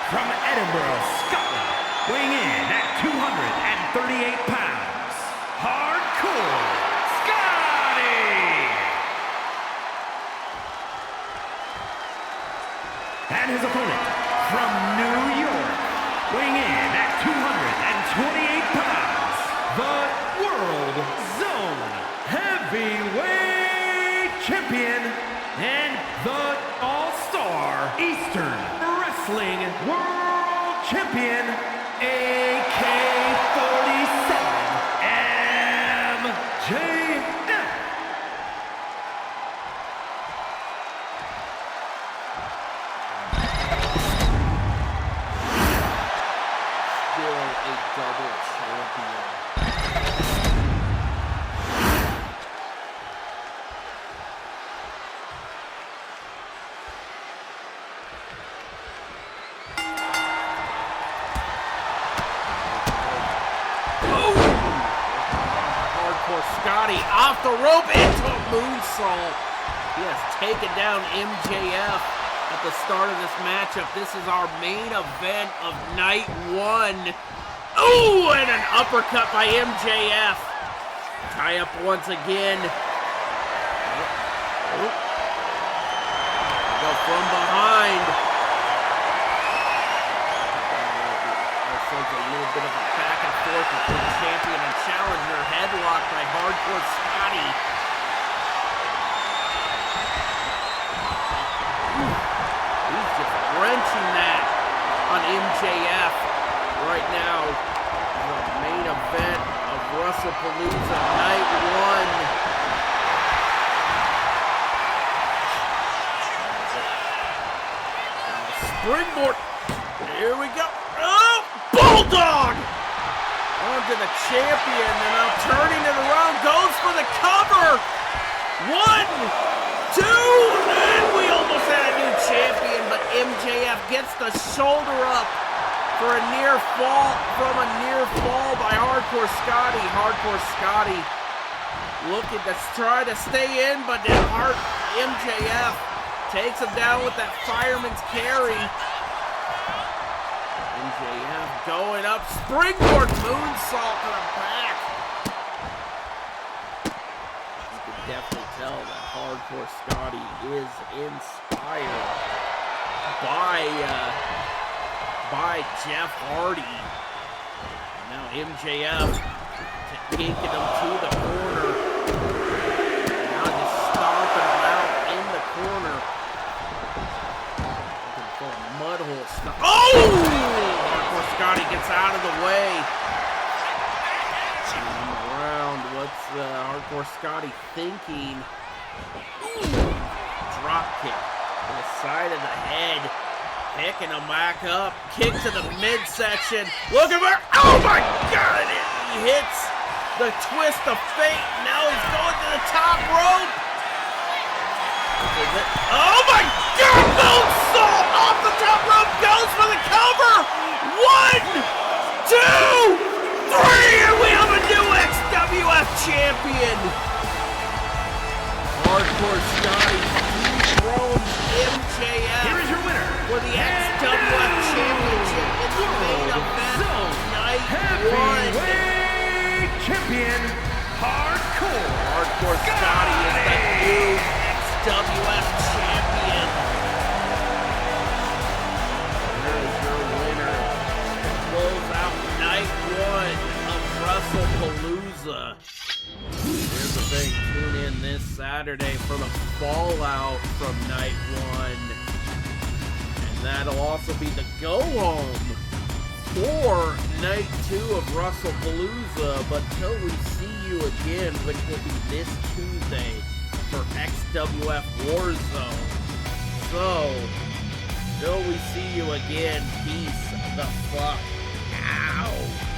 from Edinburgh, Scotland, weighing in at 238 pounds, Hardcore Scotty! And his opponent from New York, weighing in at 228 pounds, the World Zone Heavyweight Champion and the All-Star Eastern Wrestling World Champion, AK-47, MJF. Still a double champion. Scotty off the rope into a moonsault. He has taken down MJF at the start of this matchup. This is our main event of night one. Oh, and an uppercut by MJF. Tie up once again. Go from behind. A little bit of a back and forth between champion and challenger. Headlock by Hardcore Scotty. He's just wrenching that on MJF right now. The main event of WrestlePalooza Night 1. Springboard. Here we go. Oh! Bulldog! Onto the champion, and now turning it around, goes for the cover! 1, 2, and we almost had a new champion, but MJF gets the shoulder up for a near fall, by Hardcore Scotty. Hardcore Scotty looking to try to stay in, but then MJF takes him down with that fireman's carry. MJF going up, springboard moonsault to the back. You can definitely tell that Hardcore Scotty is inspired by Jeff Hardy. Now MJF taking him to the corner. Now just stomping him out in the corner. Looking for a mud hole stop. Oh! Scotty gets out of the way. Around. What's Hardcore Scotty thinking? Drop kick to the side of the head. Picking him back up. Kick to the midsection. Look at her. Oh my God! He hits the twist of fate. Now he's going to the top rope. Oh my God! Moonsault off the top rope. Goes for the cover. 1, 2, 3, and we have a new XWF champion. Hardcore Scotty dethrones MJF. Here is your winner for the XWF championship in the main event of night 1. Heavyweight champion, Hardcore Scotty is the new XWF champion. wrestlepalooza. Here's the thing, tune in this Saturday for the fallout from night 1. And that'll also be the go-home for night 2 of WrestlePalooza. But till we see you again, which will be this Tuesday for XWF Warzone. So, till we see you again, peace the fuck out.